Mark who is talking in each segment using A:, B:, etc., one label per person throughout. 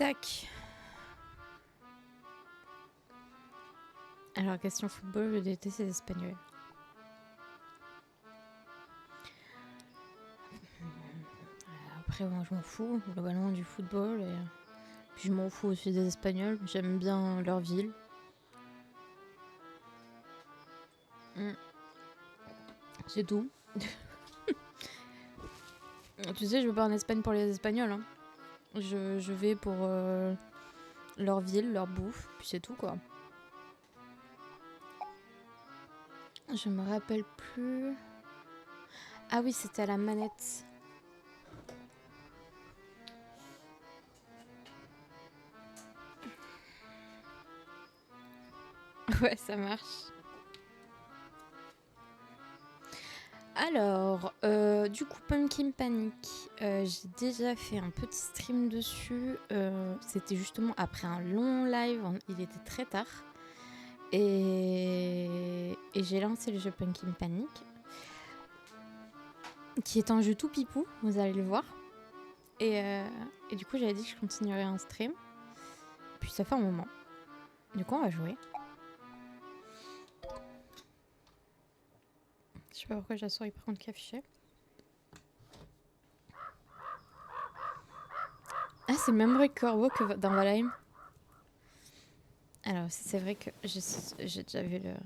A: Tac. Alors, question football, je déteste les Espagnols. Après, moi, je m'en fous globalement du football. Et... Puis, je m'en fous aussi des Espagnols. J'aime bien leur ville. C'est tout. Tu sais, je vais pas en Espagne pour les Espagnols. Hein. Je vais pour leur ville, leur bouffe. Puis c'est tout, quoi. Je me rappelle plus... Ah oui, c'était à la manette. Ouais, ça marche. Alors, du coup, Pumpkin Panic, j'ai déjà fait un petit stream dessus. C'était justement après un long live, il était très tard. Et j'ai lancé le jeu Pumpkin Panic, qui est un jeu tout pipou, vous allez le voir. Et du coup, j'avais dit que je continuerais un stream. Puis ça fait un moment. Du coup, on va jouer. Je sais pas pourquoi j'ai la souris par contre qui affichait. Ah, c'est le même bruit que Corbeau que dans Valheim. Alors, c'est vrai que j'ai déjà vu le...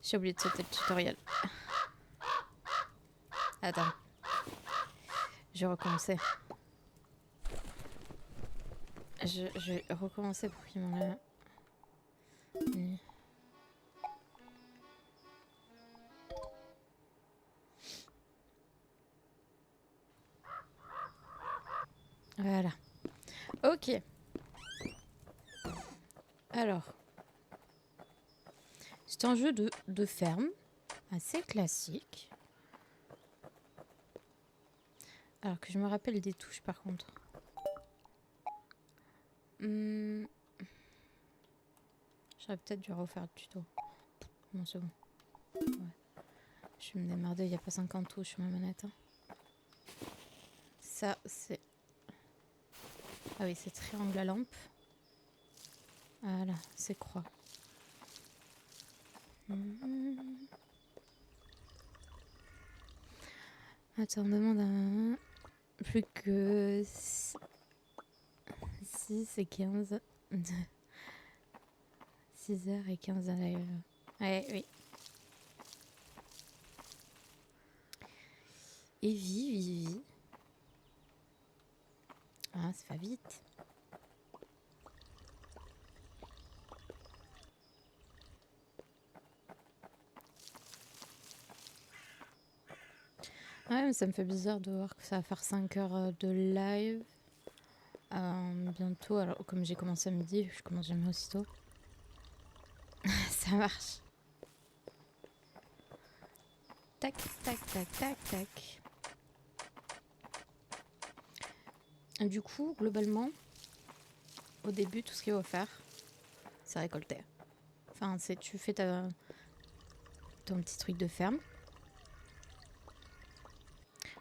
A: J'ai oublié de sauter le tutoriel. Attends. Je vais recommencer. Je vais recommencer pour qu'il m'en a... Voilà. Ok. Alors. C'est un jeu de ferme. Assez classique. Alors que je me rappelle des touches par contre. J'aurais peut-être dû refaire le tuto. Non, c'est bon. Ouais. Je vais me démerder, il n'y a pas 50 touches sur ma manette. Hein. Ça, c'est... Ah oui, c'est triangle à lampe. Voilà, c'est croix. Attends, on demande un... Plus que 6 et 15. 6h15 à live. Ouais, oui. Et vie. Ah, ça va vite. Ouais, mais ça me fait bizarre de voir que ça va faire 5 heures de live. Bientôt, alors comme j'ai commencé à midi, je commence jamais aussitôt. Ça marche. Tac, tac, tac, tac, tac. Du coup, globalement, au début, tout ce qu'il faut faire, c'est récolter. Enfin, c'est tu fais ton petit truc de ferme.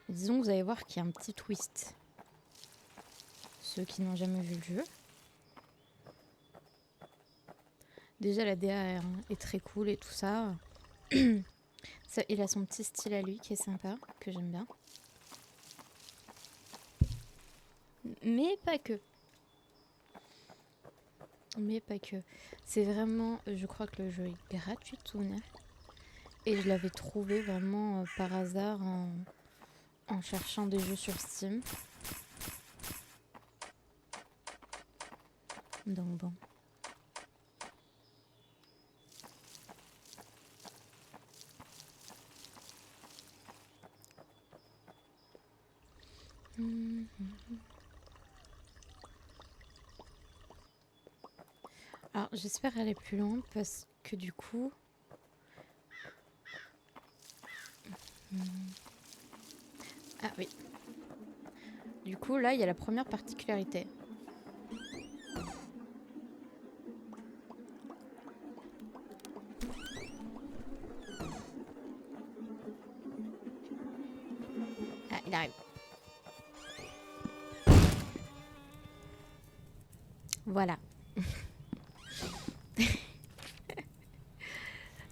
A: Et disons que vous allez voir qu'il y a un petit twist. Ceux qui n'ont jamais vu le jeu. Déjà, la DA est très cool et tout ça. Il a son petit style à lui qui est sympa, que j'aime bien. Mais pas que. C'est vraiment... Je crois que le jeu est gratuit tout neuf. Et je l'avais trouvé vraiment par hasard en cherchant des jeux sur Steam. Donc bon. Alors j'espère aller plus loin parce que du coup... Ah oui. Du coup là il y a la première particularité. Ah il arrive. Voilà.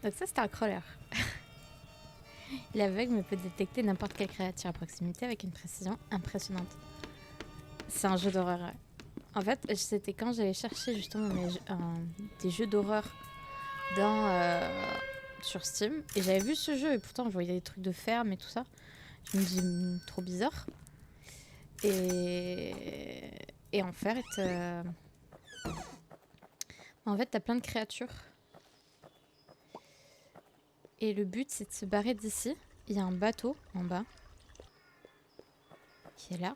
A: Donc ça, c'était un crawler. L'aveugle peut détecter n'importe quelle créature à proximité avec une précision impressionnante. C'est un jeu d'horreur. Ouais. En fait, c'était quand j'allais chercher justement des jeux d'horreur sur Steam. Et j'avais vu ce jeu et pourtant je voyais des trucs de ferme et tout ça. Je me dis, trop bizarre. Et en fait, t'as plein de créatures. Et le but, c'est de se barrer d'ici. Il y a un bateau en bas qui est là.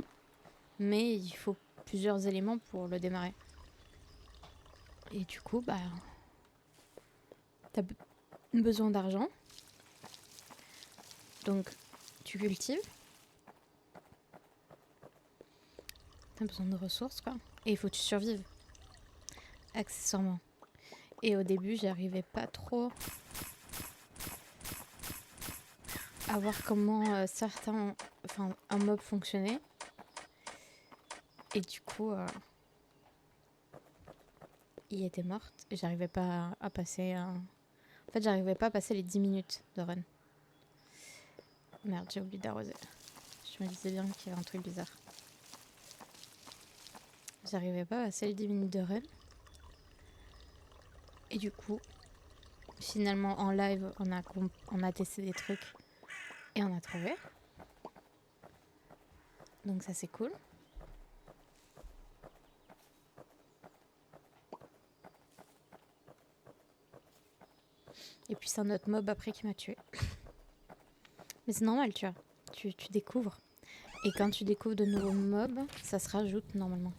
A: Mais il faut plusieurs éléments pour le démarrer. Et du coup, t'as besoin d'argent. Donc, tu cultives. T'as besoin de ressources, quoi. Et il faut que tu survives. Accessoirement. Et au début, j'arrivais pas trop à voir comment un mob fonctionnait. Et du coup, il était morte. Et j'arrivais pas à passer... En fait, j'arrivais pas à passer les 10 minutes de run. Merde, j'ai oublié d'arroser. Je me disais bien qu'il y avait un truc bizarre. J'arrivais pas à passer les 10 minutes de run. Et du coup, finalement, en live, on a testé des trucs. Et on a trouvé. Donc ça, c'est cool. Et puis c'est un autre mob après qui m'a tué. Mais c'est normal, tu vois. Tu découvres. Et quand tu découvres de nouveaux mobs, ça se rajoute normalement.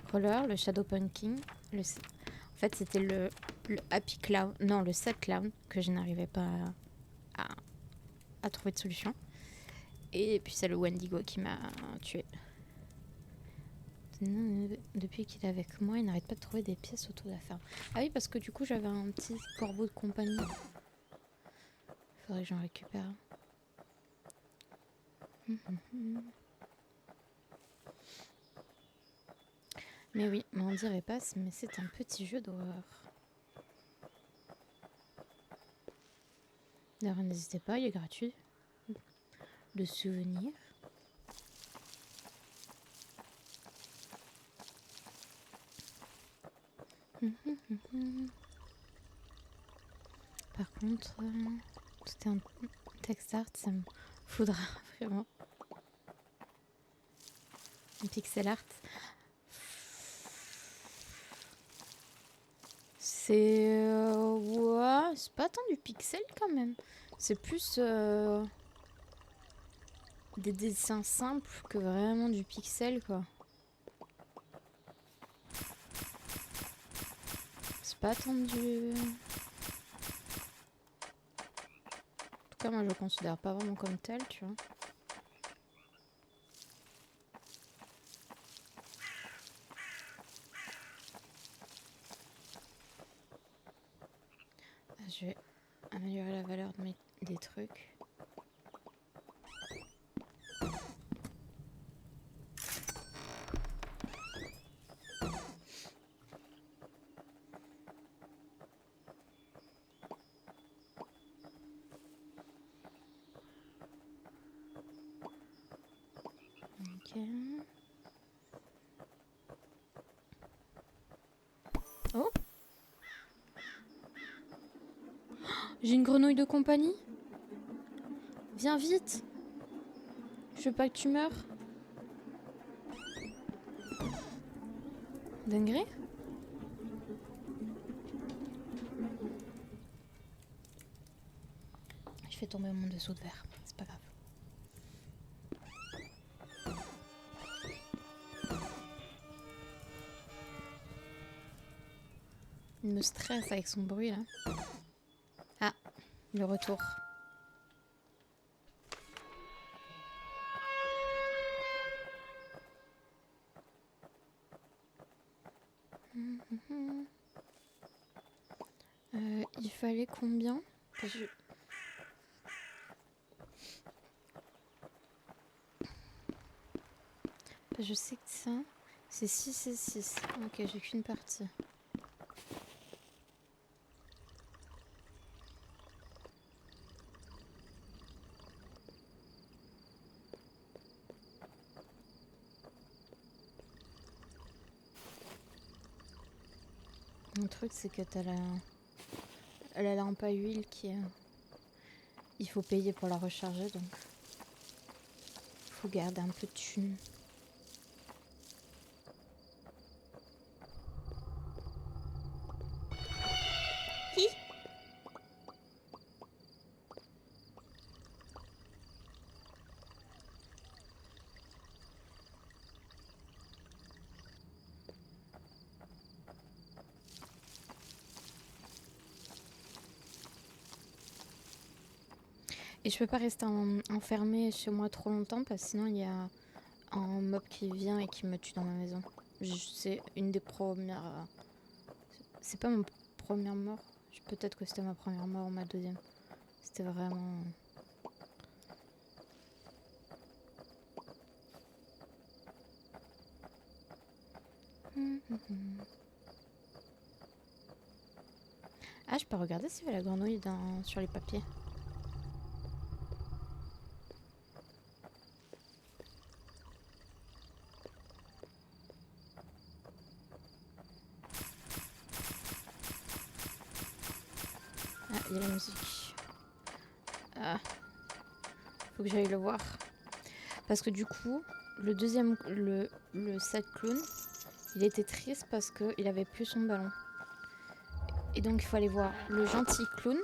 A: Crawler, le Shadow Pumpkin. En fait, c'était le Happy Clown. Non, le Sad Clown que je n'arrivais pas à trouver de solution. Et puis c'est le Wendigo qui m'a tué. Depuis qu'il est avec moi, il n'arrête pas de trouver des pièces autour de la ferme. Ah oui, parce que du coup, j'avais un petit corbeau de compagnie. Faudrait que j'en récupère. Mais oui, on dirait pas, mais c'est un petit jeu d'horreur. D'ailleurs, n'hésitez pas, il est gratuit. De souvenirs. Par contre, tout est en text art, ça me faudra vraiment. Un pixel art. Ouais, c'est pas tant du pixel quand même. C'est plus des dessins simples que vraiment du pixel, quoi. C'est pas tant du... En tout cas, moi, je le considère pas vraiment comme tel, tu vois. Je vais améliorer la valeur des trucs. Ok. Oh! J'ai une grenouille de compagnie. Viens vite. Je veux pas que tu meurs. Dinguerie? Je fais tomber mon dessous de verre. C'est pas grave. Il me stresse avec son bruit là. Ah, le retour. Il fallait combien? Je sais que ça, C'est 6 et 6. Ok, j'ai qu'une partie. Le truc, c'est que t'as la lampe à huile qui est... Il faut payer pour la recharger, donc... Faut garder un peu de thune. Hi. Et je peux pas rester enfermée chez moi trop longtemps parce que sinon il y a un mob qui vient et qui me tue dans ma maison. C'est une des premières... C'est pas ma première mort. Peut-être que c'était ma première mort ou ma deuxième. C'était vraiment... Ah, je peux regarder s'il y a la grenouille sur les papiers. Ah, il y a la musique. Ah, faut que j'aille le voir. Parce que du coup, le deuxième, le sad clown, il était triste parce qu'il avait plus son ballon. Et donc il faut aller voir le gentil clown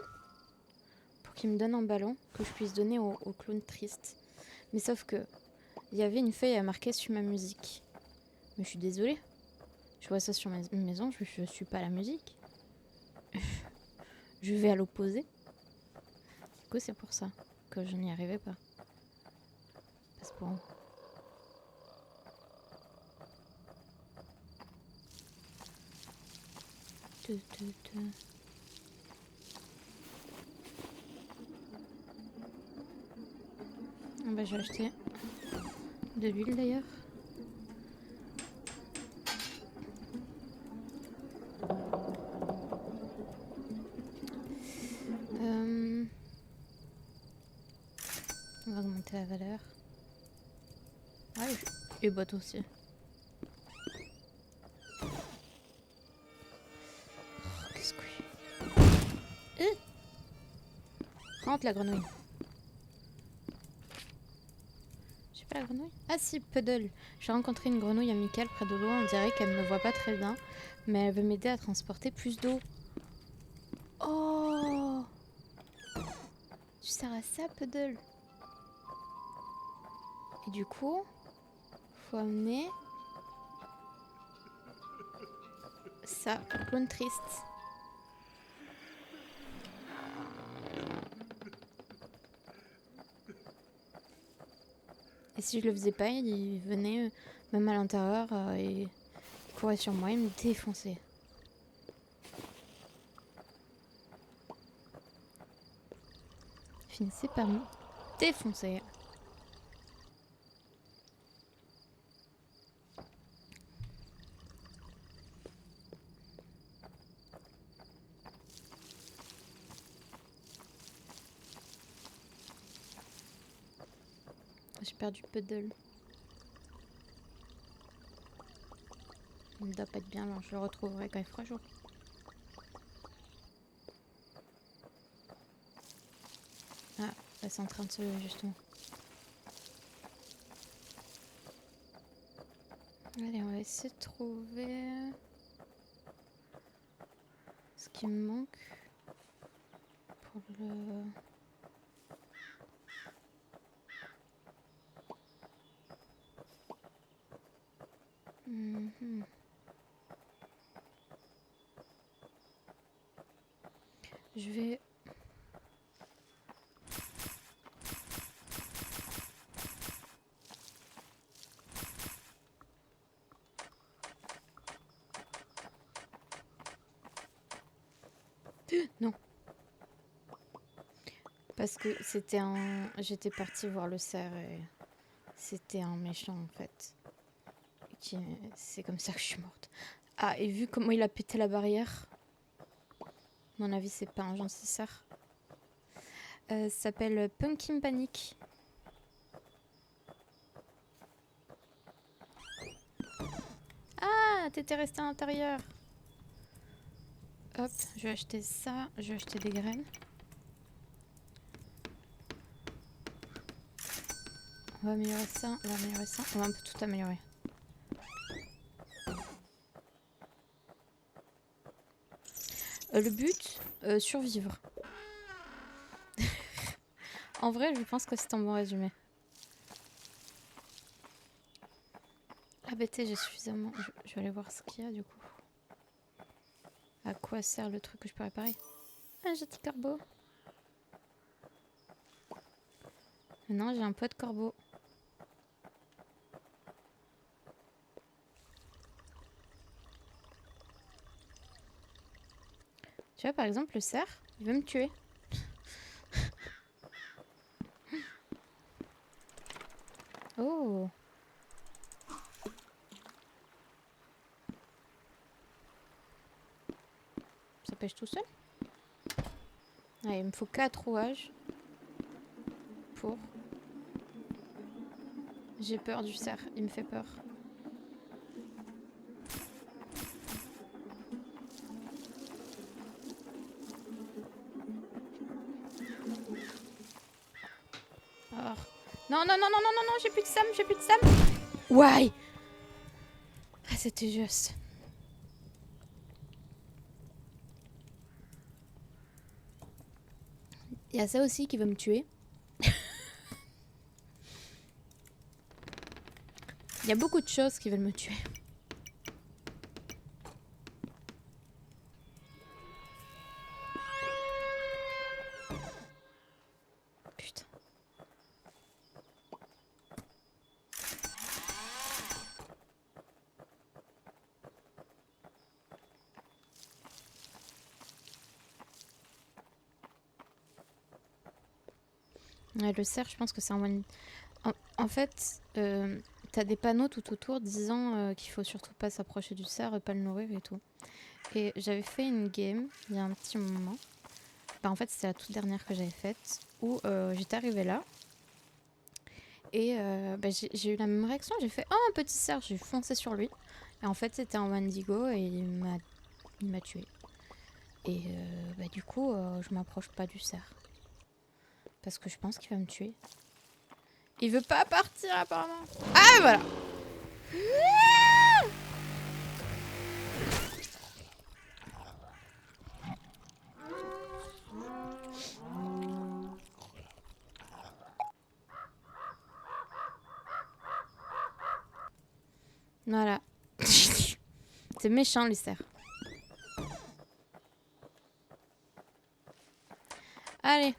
A: pour qu'il me donne un ballon que je puisse donner au clown triste. Mais sauf que il y avait une feuille à marquer sur ma musique. Mais je suis désolée. Je vois ça sur ma maison, je suis pas la musique. Je vais à l'opposé. Du coup, c'est pour ça que je n'y arrivais pas. Parce que bon... Ah bah, j'ai acheté de l'huile d'ailleurs. On va augmenter la valeur. Ah, et boîte aussi. Oh, qu'est-ce que... Rentre la grenouille. J'ai pas la grenouille. Ah si, Puddle. J'ai rencontré une grenouille amicale près de l'eau. On dirait qu'elle me voit pas très bien, mais elle veut m'aider à transporter plus d'eau. Oh, tu sers à ça, Puddle. Et du coup, faut amener ça au clown triste. Et si je le faisais pas, il venait même à l'intérieur et il courait sur moi, il me défonçait. Il finissait par me défoncer. J'ai perdu Puddle. Il ne doit pas être bien loin, je le retrouverai quand il fera jour. Ah, là c'est en train de se lever justement. Allez, on va essayer de trouver ce qui me manque pour le... Je vais... Non. Parce que c'était J'étais partie voir le cerf et c'était un méchant en fait. Ok, c'est comme ça que je suis morte. Ah, et vu comment il a pété la barrière, à mon avis, c'est pas un gentil cerf. Ça s'appelle Pumpkin Panic. Ah, t'étais resté à l'intérieur. Hop, je vais acheter ça. Je vais acheter des graines. On va améliorer ça. On va améliorer ça. On va un peu tout améliorer. Le but, survivre. En vrai, je pense que c'est un bon résumé. Ah bah j'ai suffisamment... Je vais aller voir ce qu'il y a du coup. À quoi sert le truc que je peux réparer? Un joli corbeau. Maintenant j'ai un pot de corbeau. Tu vois par exemple le cerf, il veut me tuer. Oh. Ça pêche tout seul? Ouais, il me faut 4 rouages. Pour... J'ai peur du cerf, il me fait peur. Oh. Non, non, non, non, non, non, non, j'ai plus de Sam, j'ai plus de Sam. Ouais. Ah, c'était juste. Il y a ça aussi qui veut me tuer. Il y a beaucoup de choses qui veulent me tuer. Putain. Ouais, le cerf, je pense que c'est un one... En fait, t'as des panneaux tout autour disant qu'il faut surtout pas s'approcher du cerf, pas le nourrir et tout. Et j'avais fait une game il y a un petit moment. Bah, en fait, c'était la toute dernière que j'avais faite où j'étais arrivée là. Et bah, j'ai eu la même réaction. J'ai fait « Oh, un petit cerf !» J'ai foncé sur lui. Et en fait, c'était un Wendigo et il m'a tué. Et bah, du coup, je m'approche pas du cerf. Parce que je pense qu'il va me tuer. Il veut pas partir apparemment. Ah, voilà. Voilà. C'est méchant, les cerfs. Allez.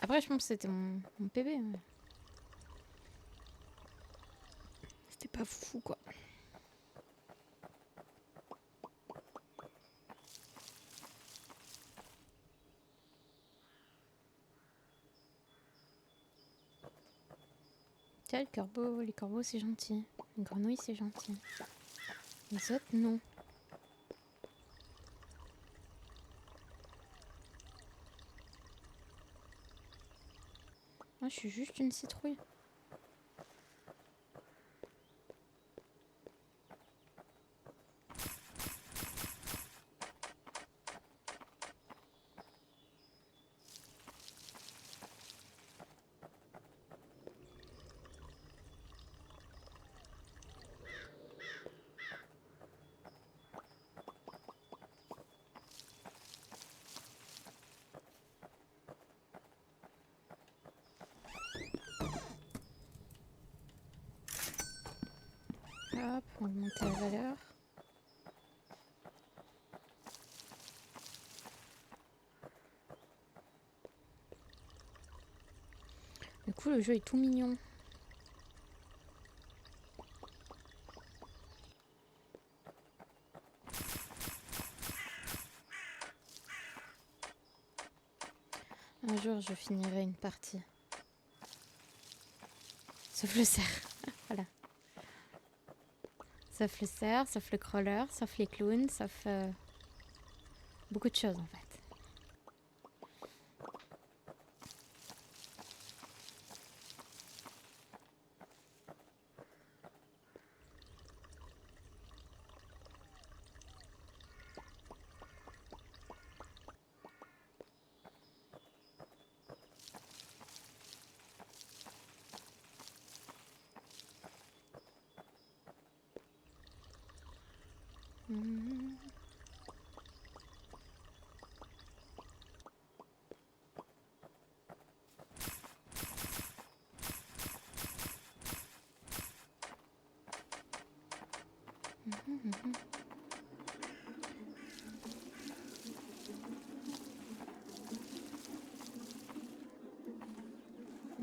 A: Après, je pense que c'était mon PB. Mais... C'était pas fou, quoi. Tiens, le corbeau, les corbeaux, c'est gentil. Les grenouilles, c'est gentil. Les autres, non. Moi, je suis juste une citrouille. Hop, on va augmenter la valeur. Du coup, le jeu est tout mignon. Un jour, je finirai une partie. Sauf le cerf. Sauf le cerf, sauf le crawler, sauf les clowns, sauf beaucoup de choses en fait.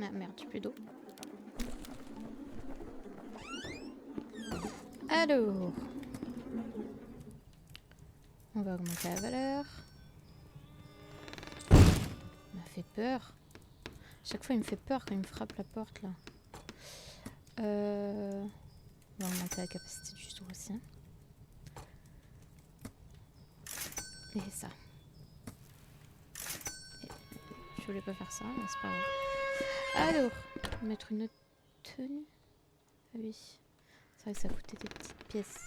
A: Ah merde, j'ai plus d'eau. Alors, on va augmenter la valeur. Il m'a fait peur. Chaque fois, il me fait peur quand il me frappe la porte là. On va augmenter la capacité du tour aussi. Et ça. Et je voulais pas faire ça, mais c'est pas grave. Alors, mettre une tenue. Ah oui. C'est vrai que ça coûtait des petites pièces.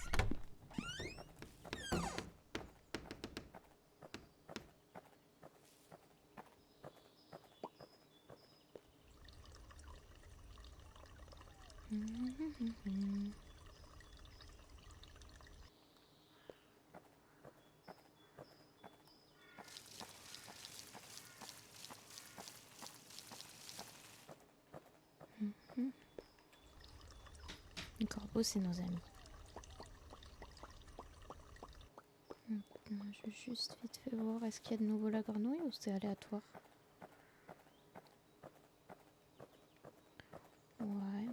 A: Les corbeaux, c'est nos amis. Je vais juste vite fait voir, est-ce qu'il y a de nouveau la grenouille ou c'est aléatoire? Ouais.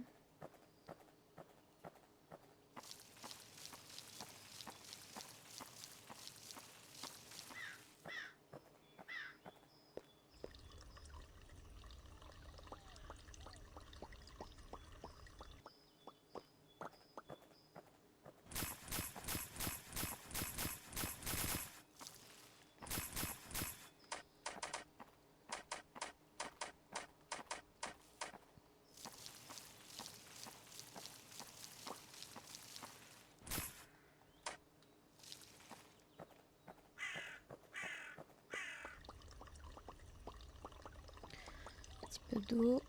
A: Un petit peu d'eau.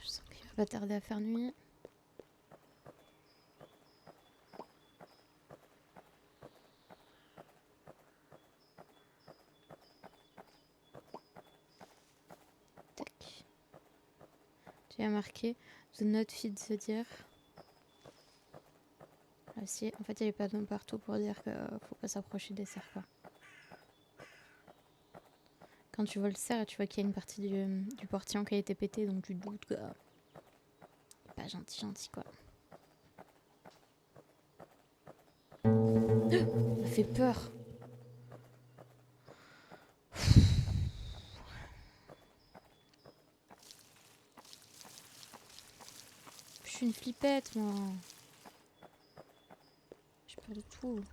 A: Je sens qu'il va pas tarder à faire nuit. Tac. Tu as marqué The not feed the deer. Là aussi, en fait, il n'y avait pas de nom partout pour dire que faut pas s'approcher des cerfs, quoi. Quand tu vois le cerf, tu vois qu'il y a une partie du portillon qui a été pété, donc tu te doutes que pas gentil, quoi. Ça m'a fait peur. Je suis une flippette, moi. J'ai peur de tout.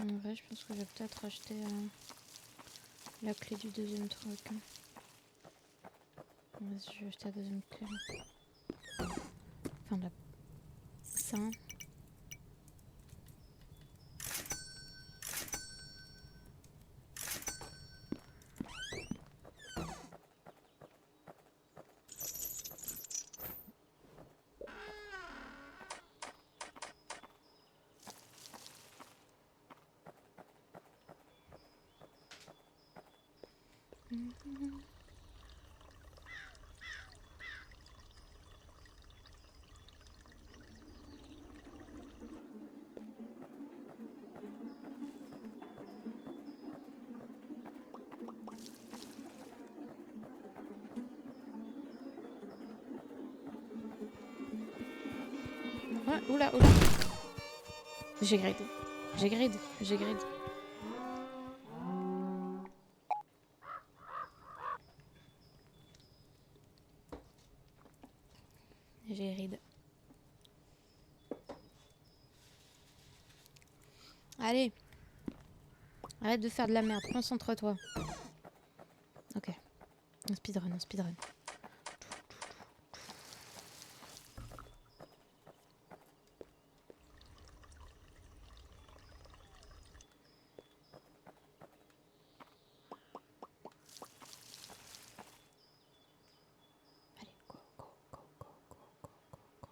A: En vrai, je pense que je vais peut-être acheter la clé du deuxième truc. Vas-y, je vais acheter la deuxième clé. Enfin, ça. Ouais, oula, oula. J'ai grid. J'ai grid. J'ai grid. J'ai grid. Allez. Arrête de faire de la merde. Concentre-toi. Ok. Un speedrun, un speedrun. Allez, go, go, go, go, go, go, go, go.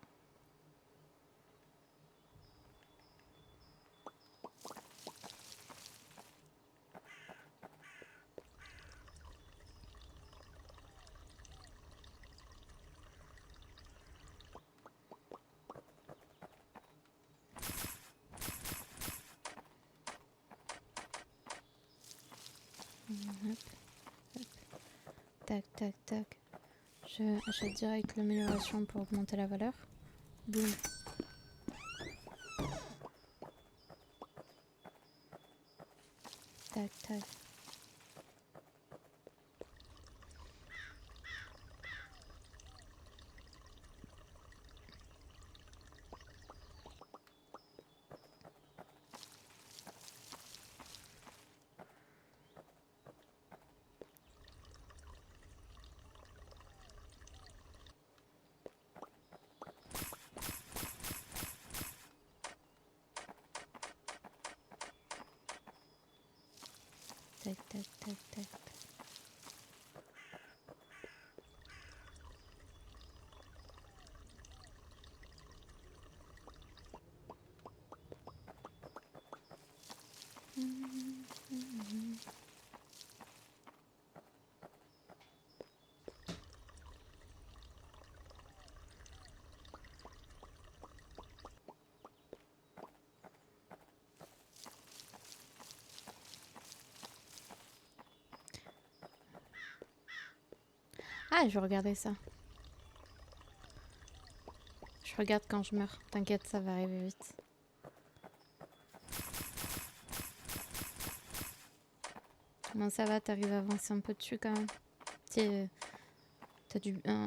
A: Hop, hop. Tac, tac, tac. Je achète direct l'amélioration pour augmenter la valeur. Boum. Tac, tac. Tac, tac, tac, tac. Ah, je vais regarder ça. Je regarde quand je meurs. T'inquiète, ça va arriver vite. Comment ça va? T'arrives à avancer un peu dessus quand même?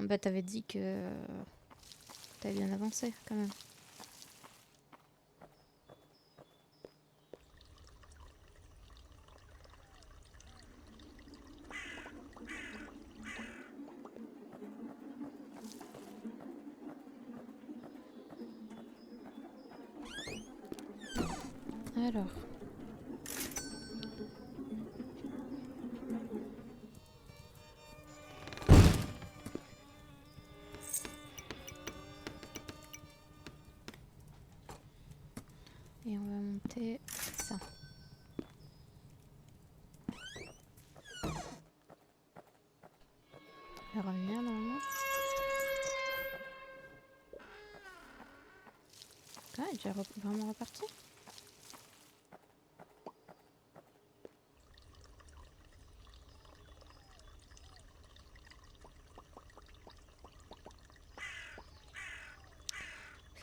A: Bah, t'avais dit que t'avais bien avancé quand même. Alors. Et on va monter ça. On va revenir normalement. Ah, il est déjà vraiment reparti.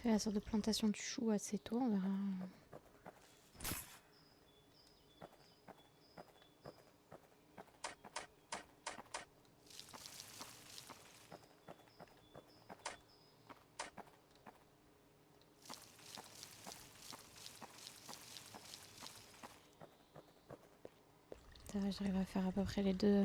A: Fais la sorte de plantation du chou assez tôt, on verra. Ça va, j'arrive à faire à peu près les deux.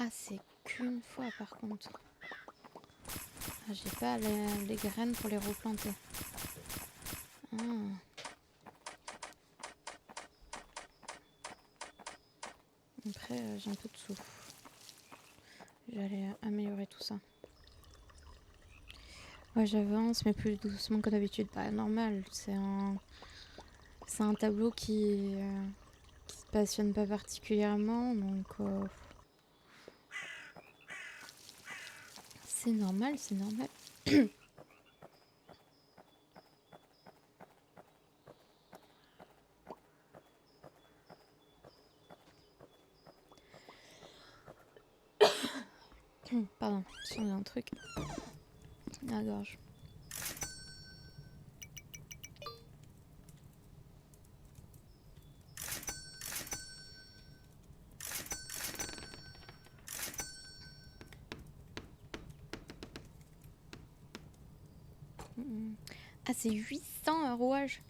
A: Ah, c'est qu'une fois par contre. Ah, j'ai pas les graines pour les replanter. Ah. Après, j'ai un peu de sous. J'allais améliorer tout ça. Ouais, j'avance, mais plus doucement que d'habitude. Pas normal, c'est un tableau qui te passionne pas particulièrement, donc c'est normal, c'est normal. Pardon, j'ai un truc à la gorge. Ah, c'est 800 un rouage.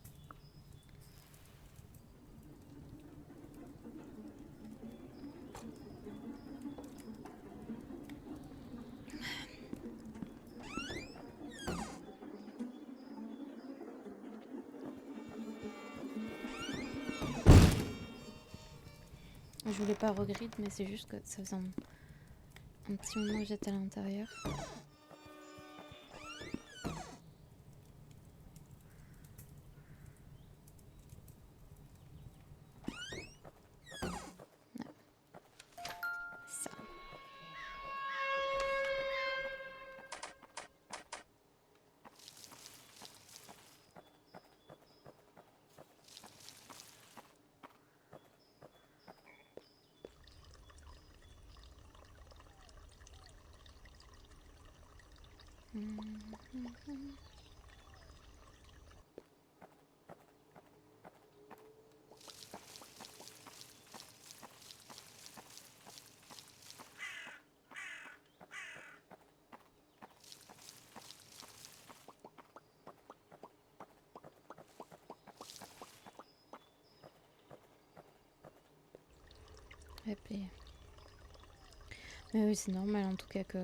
A: Je voulais pas regrid, mais c'est juste que ça faisait un petit moment que j'étais à l'intérieur. Ça. Et puis... Mais oui, c'est normal en tout cas que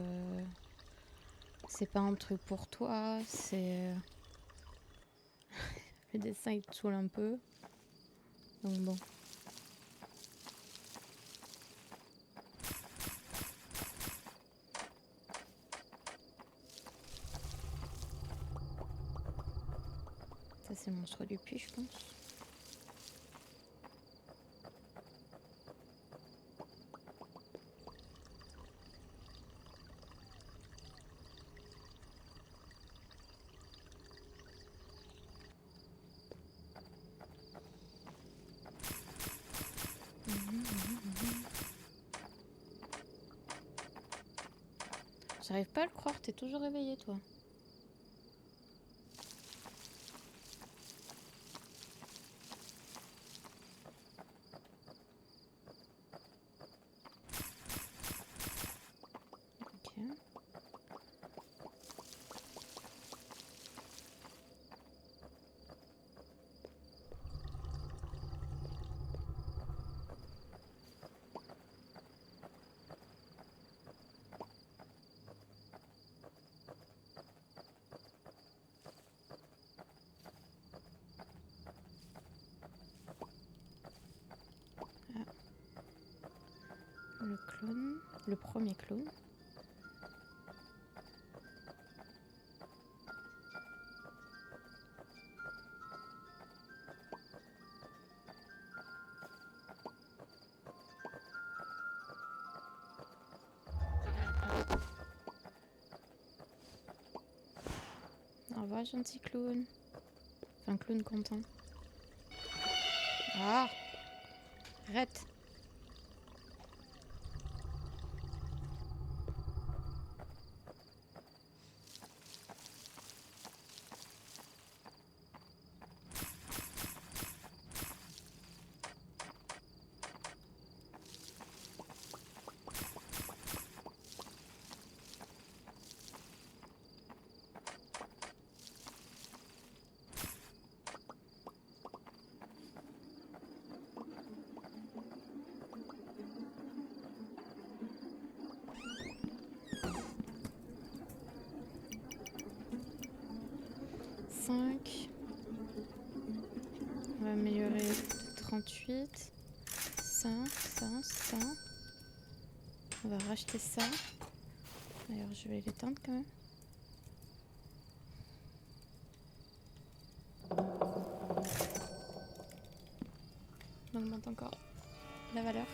A: c'est pas un truc pour toi, c'est... Le dessin il te saoule un peu. Donc bon. Ça c'est le monstre du puits, je pense. J'arrive pas à le croire, t'es toujours réveillé toi. Ok. Ah. Le clone, le premier clone. Au revoir, gentil clown. Enfin, clown content. Ah, arrête. 35. On va améliorer 38. Ça. On va racheter ça. D'ailleurs, je vais l'éteindre quand même. On augmente encore la valeur.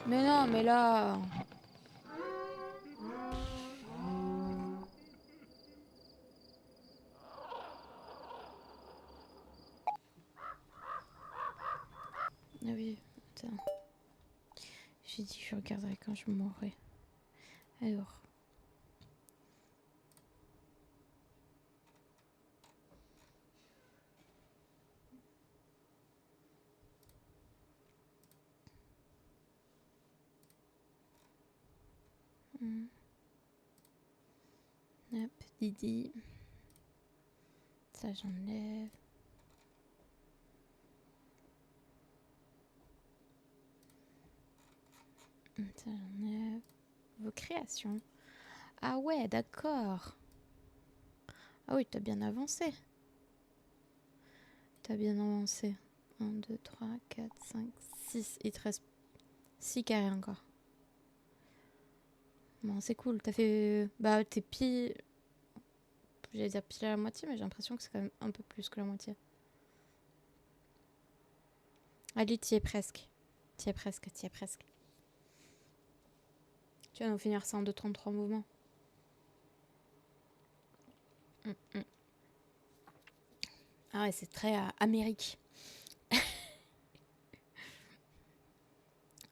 A: Mais non, mais là... Ah oui, attends. J'ai dit que je regarderai quand je mourrai. Alors... Hop, Didi. Ça, j'enlève. Ça, j'enlève. Vos créations. Ah ouais, d'accord. Ah oui, t'as bien avancé. T'as bien avancé. 1, 2, 3, 4, 5, 6. Il te reste 6 carrés encore. Bon, c'est cool. T'as fait... Bah, t'es pile... J'allais dire pile à la moitié, mais j'ai l'impression que c'est quand même un peu plus que la moitié. Allez, t'y es presque. T'y es presque. Tu vas nous finir ça en 2,33 mouvements. Ah ouais, c'est très Amérique.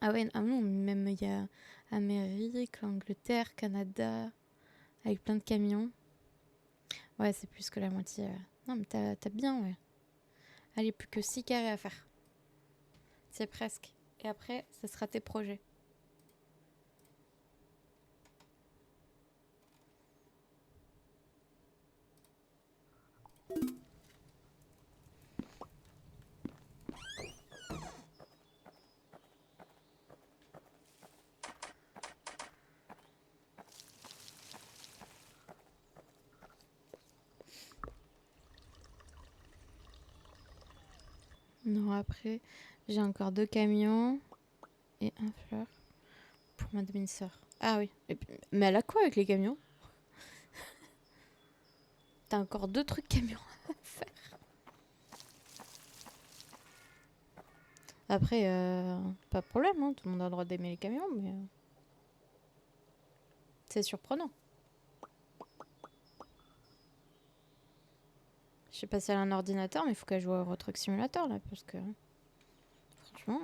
A: Ah ouais, ah non, même il y a Amérique, l'Angleterre, Canada, avec plein de camions. Ouais, c'est plus que la moitié. Non, mais t'as bien, ouais. Allez, plus que 6 carrés à faire. C'est presque. Et après, ce sera tes projets. Non, après, j'ai encore 2 camions et un fleur pour ma demi-sœur. Ah oui. Mais elle a quoi avec les camions? T'as encore 2 trucs camions à faire. Après, pas de problème, hein, tout le monde a le droit d'aimer les camions, mais c'est surprenant. Je sais pas si elle a un ordinateur, mais il faut qu'elle joue au Euro Truck Simulator là, parce que franchement,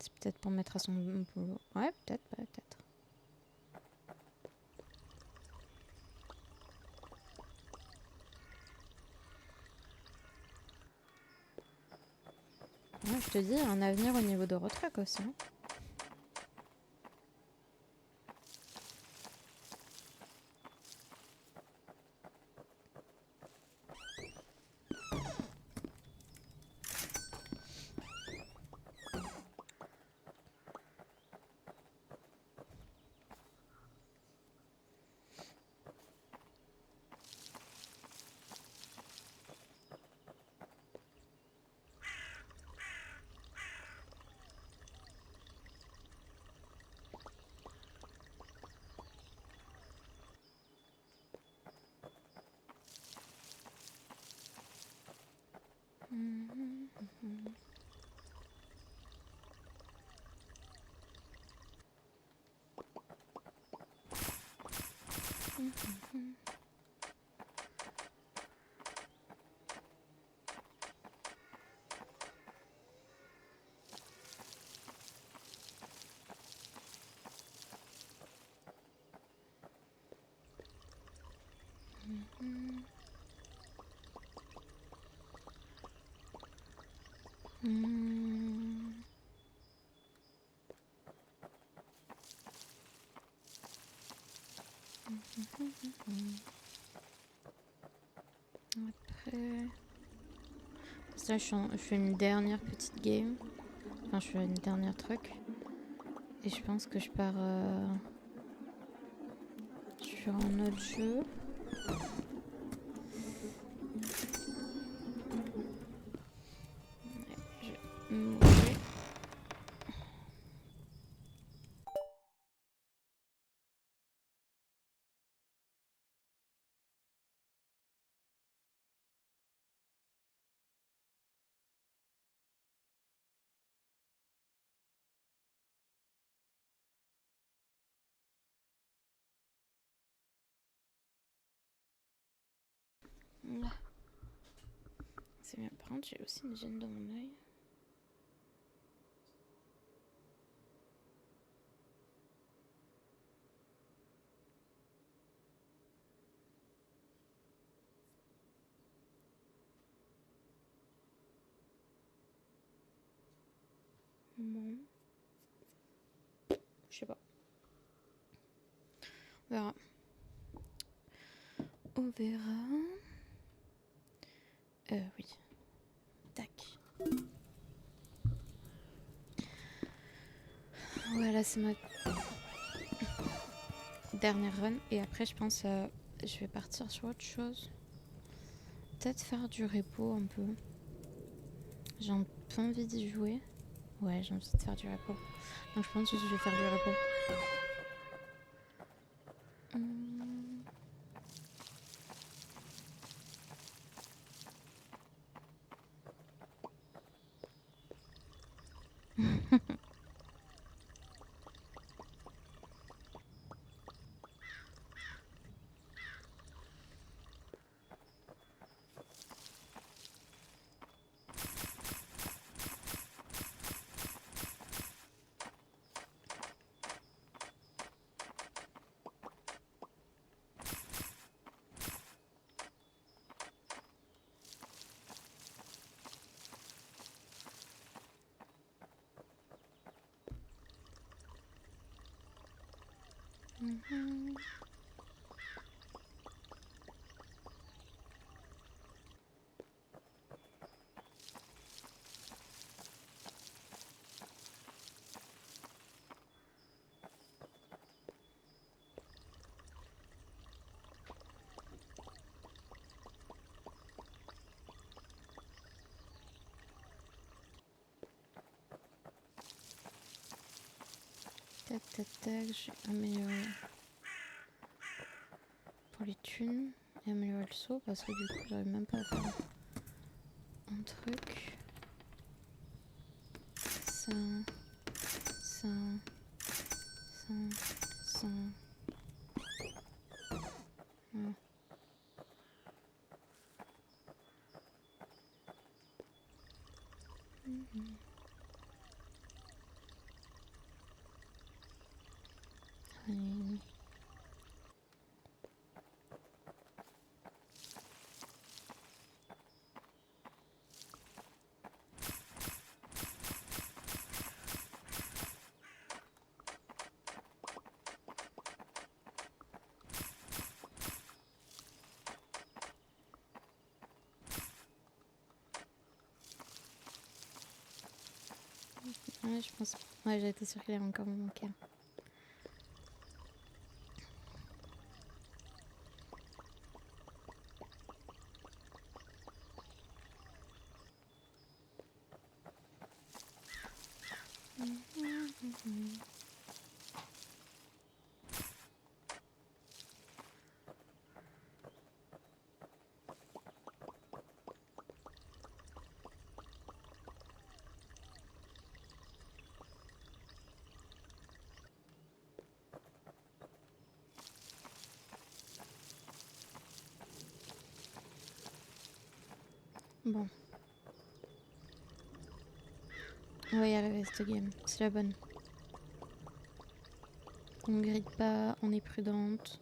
A: c'est peut-être pour mettre à son boulot. Ouais, peut-être, peut-être. Ouais, je te dis, un avenir au niveau d'Euro Truck aussi. Hein. Après... Ça, je fais une dernière petite game. Enfin, je fais une dernière truc. Et je pense que je pars sur un autre jeu. Je vais me bouger. Là. C'est bien. Par contre, j'ai aussi une gêne dans mon œil. Bon. Je sais pas. On verra. On verra. Oui. Tac. Voilà, c'est ma dernière run. Et après, je pense je vais partir sur autre chose. Peut-être faire du repo un peu. J'ai un peu envie d'y jouer. Ouais, j'ai envie de faire du repo. Donc je pense que je vais faire du repo. Tac, tac, tac, j'ai amélioré pour les thunes et améliorer le saut parce que du coup j'arrive même pas à faire un truc. Ça, ça, ça, ça. Voilà. Allez. Ouais, je pense. Ouais, j'ai été sûre qu'il allait encore me manquer. Bon. On va y arriver cette game. C'est la bonne. On grille pas, on est prudente.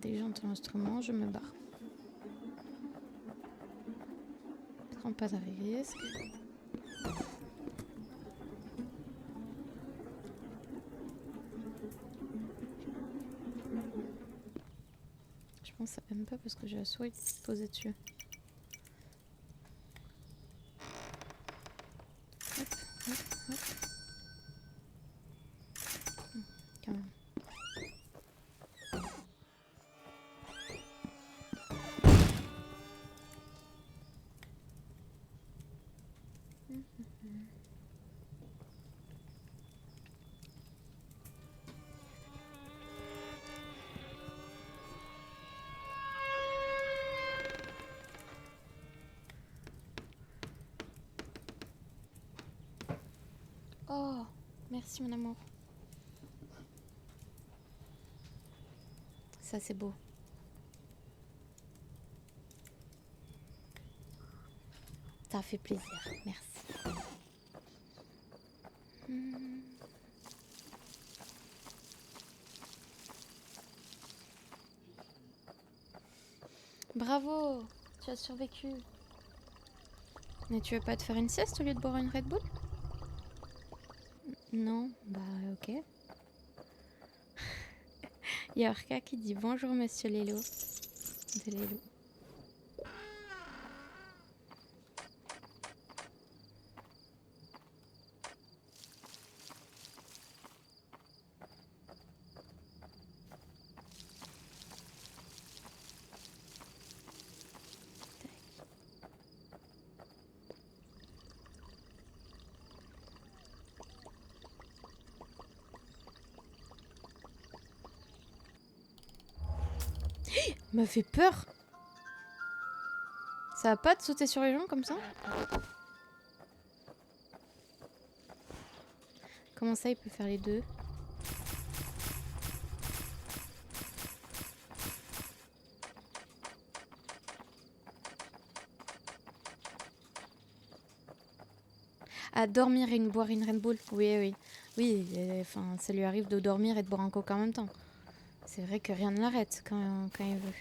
A: Dès que j'entends l'instrument, je me barre. Prends pas de risque. Je pense que ça aime pas parce que j'ai la souris posée dessus. Hop, hop, hop. Quand même. Oh, merci mon amour. Ça c'est beau. Ça fait plaisir, merci. Bravo, tu as survécu. Mais tu veux pas te faire une sieste au lieu de boire une Red Bull? Non, bah ok. Il y a Orca qui dit bonjour monsieur Lélo. De Lélo. M'a fait peur. Ça va pas te sauter sur les jambes comme ça? Comment ça il peut faire les deux? À dormir et boire une Red Bull? Oui, oui. Oui, enfin, ça lui arrive de dormir et de boire un coca en même temps. C'est vrai que rien ne l'arrête quand il veut.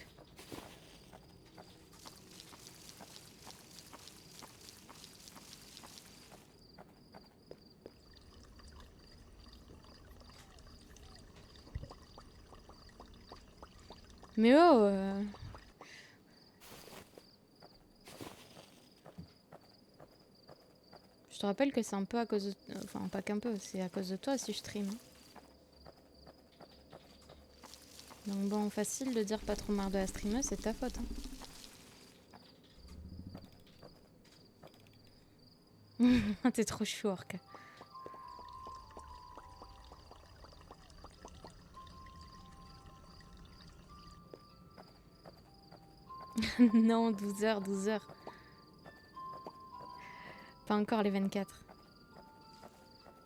A: Mais oh Je te rappelle que c'est un peu à cause de... Enfin, pas qu'un peu, c'est à cause de toi si je stream. Donc bon, facile de dire pas trop marre de la streameuse, c'est ta faute. Hein. T'es trop chou, Orca. Non, 12 heures, 12 heures. Pas encore les 24.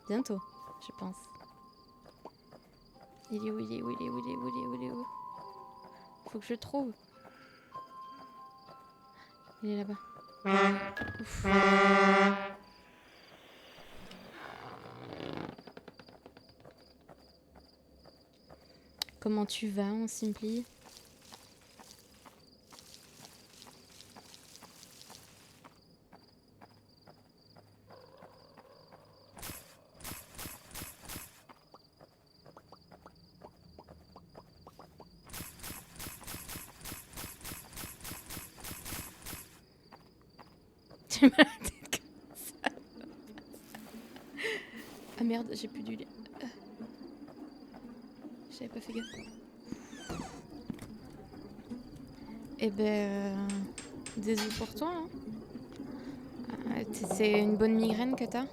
A: Bientôt, je pense. Il est où, il est où, il est où, il est où, il est où, il est où? Faut que je le trouve. Il est là-bas. Ouf. Comment tu vas, on Simpli? Tu m'as la tête comme ça. Ah merde, j'ai plus du lait. J'avais pas fait gaffe. Eh ben... désolé pour toi. Hein. C'est une bonne migraine que t'as?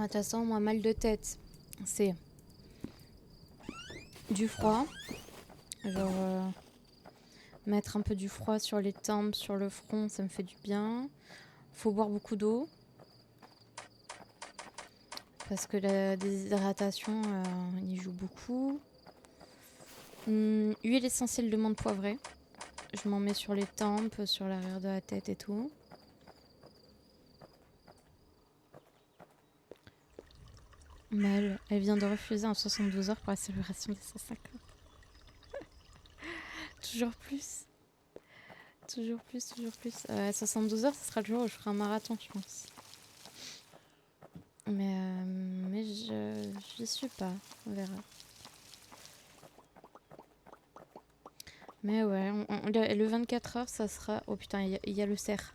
A: De toute façon, moi, mal de tête, c'est du froid. Genre, mettre un peu du froid sur les tempes, sur le front, ça me fait du bien. Faut boire beaucoup d'eau. Parce que la déshydratation, y joue beaucoup. Huile essentielle de menthe poivrée. Je m'en mets sur les tempes, sur l'arrière de la tête et tout. Mal, elle vient de refuser en 72 heures pour la célébration des 150. Toujours plus. Toujours plus, toujours plus. 72 heures, ce sera le jour où je ferai un marathon, je pense. Mais j'y suis pas. On verra. Mais ouais, le 24 heures, ça sera... Oh putain, il y a le cerf.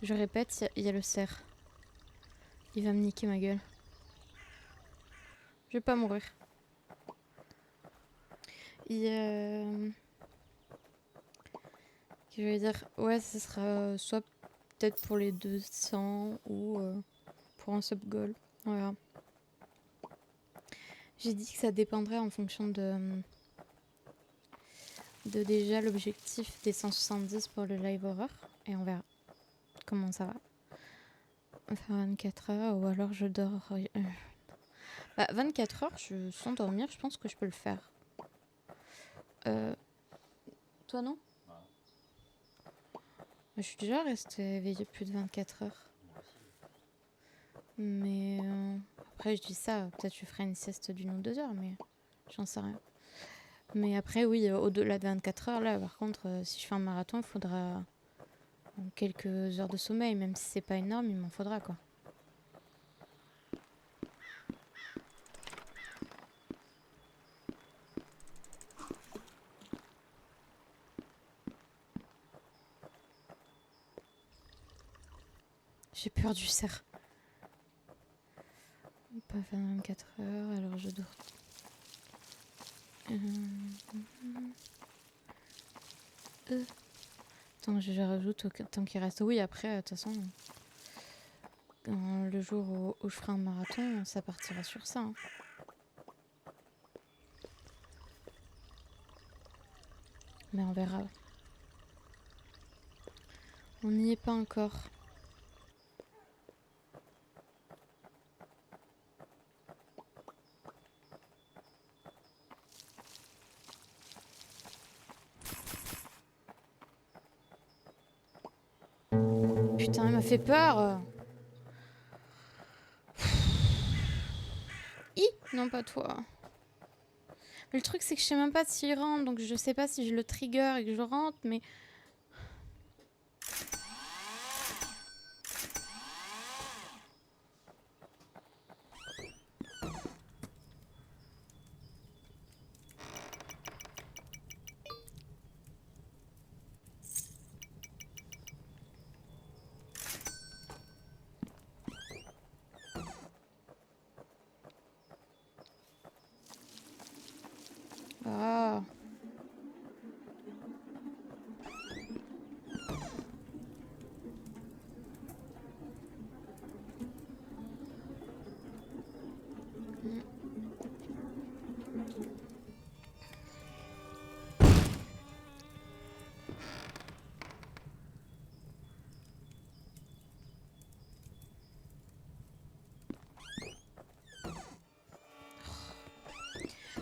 A: Je répète, il y a le cerf. Il va me niquer ma gueule. Je vais pas mourir. Je vais dire, ouais, ce sera soit peut-être pour les 200 ou pour un sub goal. Voilà. J'ai dit que ça dépendrait en fonction de déjà l'objectif des 170 pour le live horror. Et on verra comment ça va. Enfin, 24 heures ou alors je dors. 24 heures, sans dormir, je pense que je peux le faire. Toi non? Je suis déjà restée éveillée plus de 24 heures. Mais après, je dis ça, peut-être je ferai une sieste d'1 ou 2 heures, mais j'en sais rien. Mais après, oui, au-delà de 24 heures, là, par contre, si je fais un marathon, il faudra quelques heures de sommeil, même si c'est pas énorme, il m'en faudra, quoi. J'ai peur du cerf. Pas faire 24 heures, alors je dors. Attends, je rajoute tant qu'il reste. Oui, après, de toute façon, le jour où je ferai un marathon, ça partira sur ça. Hein. Mais on verra. On n'y est pas encore. Putain, elle m'a fait peur. Non, pas toi. Mais le truc, c'est que je sais même pas s'il rentre, donc je sais pas si je le trigger et que je rentre, mais... Ah.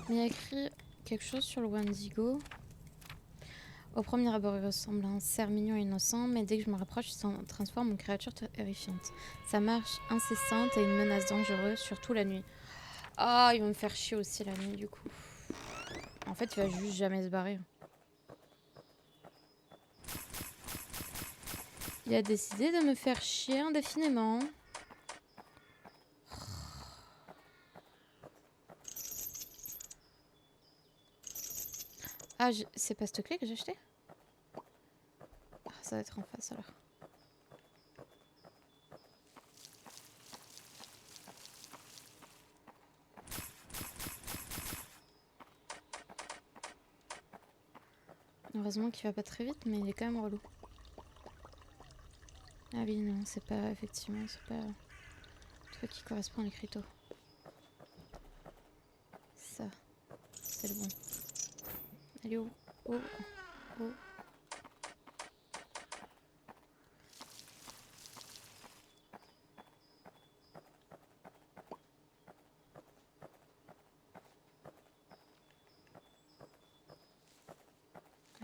A: Mais il y a écrit quelque chose sur le Wendigo. Au premier abord, il ressemble à un cerf mignon et innocent, mais dès que je me rapproche, il se transforme en créature terrifiante. Sa marche incessante est une menace dangereuse, surtout la nuit. Ah, il va me faire chier aussi la nuit, du coup. En fait, il va juste jamais se barrer. Il a décidé de me faire chier indéfiniment. Ah, c'est pas cette clé que j'ai achetée? Ah, ça va être en face alors. Heureusement qu'il va pas très vite, mais il est quand même relou. Ah oui, non, c'est pas... Effectivement, c'est pas Toi qui correspond à l'écriteau. Ça, c'est le bon. Allez, oh, oh, oh.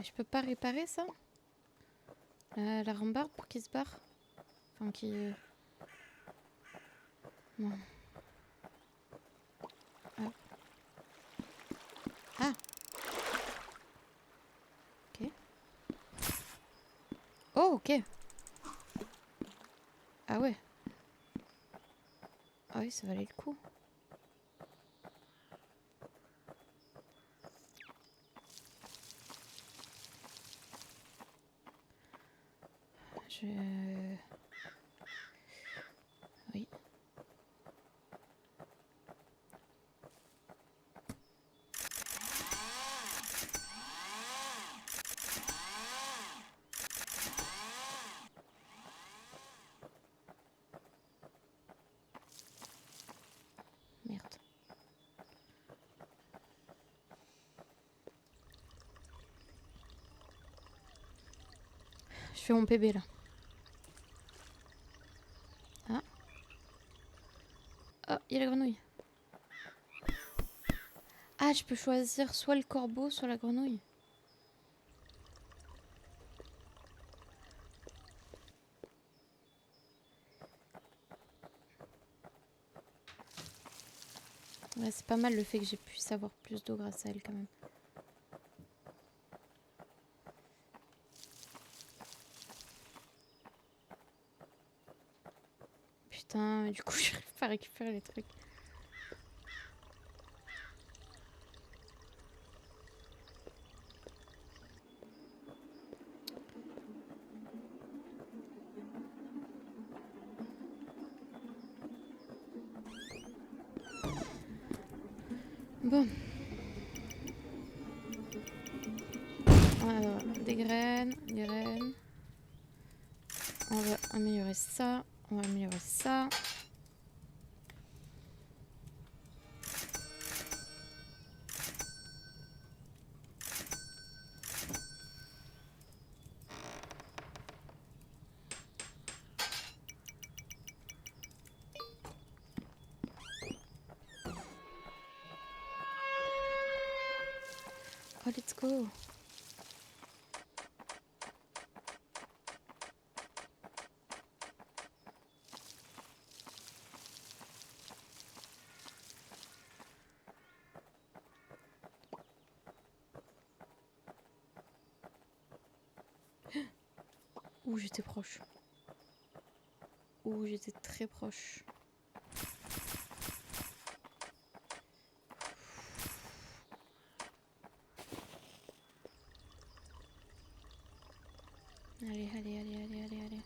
A: Je peux pas réparer ça? La rambarde pour qu'il se barre? Enfin, qu'il... Non. Ah. Ah. Ok. Oh, ok. Ah ouais. Ah oui, ça valait le coup. Je... Oui. Merde. Je fais mon PB là. Ah. Oh, il y a la grenouille. Ah, je peux choisir soit le corbeau, soit la grenouille. Ouais, c'est pas mal le fait que j'ai pu avoir plus d'eau grâce à elle quand même. Putain, du coup, j'arrive pas à récupérer les trucs. Bon. Des graines, des graines. On va améliorer ça. On va améliorer ça. Oh, let's go. Ouh, j'étais proche. Ouh, j'étais très proche. Allez, allez, allez, allez, allez, allez.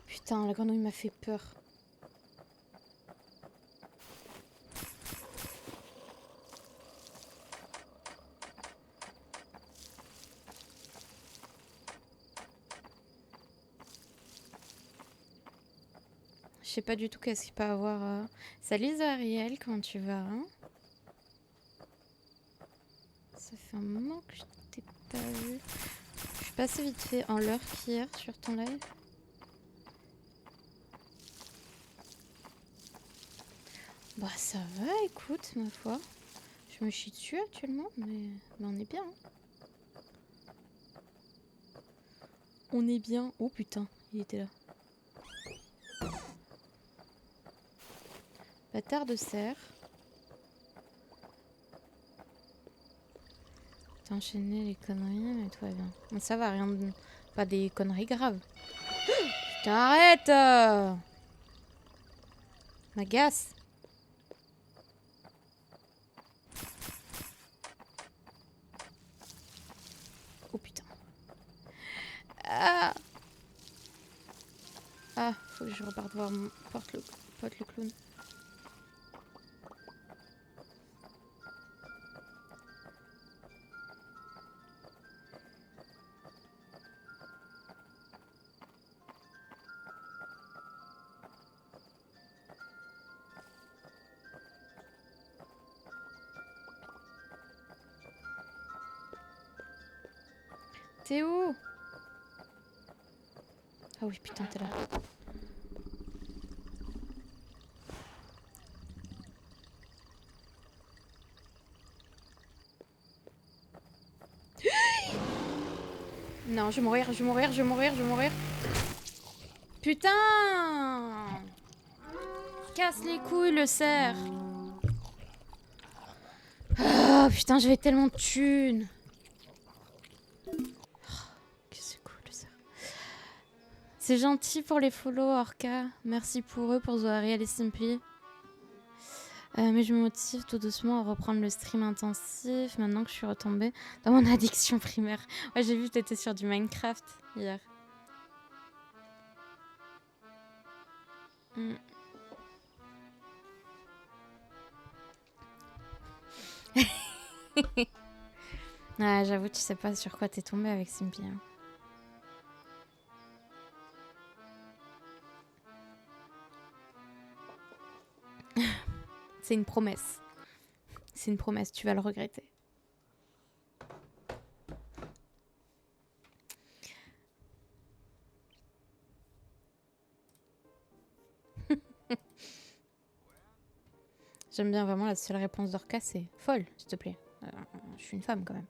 A: Putain, la grenouille m'a fait peur. Je sais pas du tout qu'est-ce qu'il peut avoir. Salut Zariel, comment tu vas hein? Ça fait un moment que je t'ai pas vu. Je suis passée vite fait en lurk hier sur ton live. Bah ça va, écoute, ma foi. Je me chie dessus actuellement, mais on est bien. Hein. On est bien. Oh putain, il était là. Bâtard de cerf. T'as enchaîné les conneries, mais tout va bien. Bon, ça va, rien de... Pas des conneries graves. Putain, arrête M'agace. Oh putain. Ah, faut que je reparte voir mon pote le clown. T'es où? Ah oui, putain, t'es là. Non, je vais mourir, je vais mourir, je vais mourir, je vais mourir. Putain! Casse les couilles, le cerf! Oh putain, j'avais tellement de thunes! Que c'est cool, le cerf. C'est gentil pour les follow, Orca. Merci pour eux, pour Zoariel et Simply. Mais je me motive tout doucement à reprendre le stream intensif maintenant que je suis retombée dans mon addiction primaire. Ouais, j'ai vu que t'étais sur du Minecraft hier. Mm. Ouais, j'avoue, tu sais pas sur quoi t'es tombée avec Simply. Hein. C'est une promesse. C'est une promesse, tu vas le regretter. J'aime bien vraiment la seule réponse d'Orca, c'est folle, s'il te plaît. Je suis une femme quand même.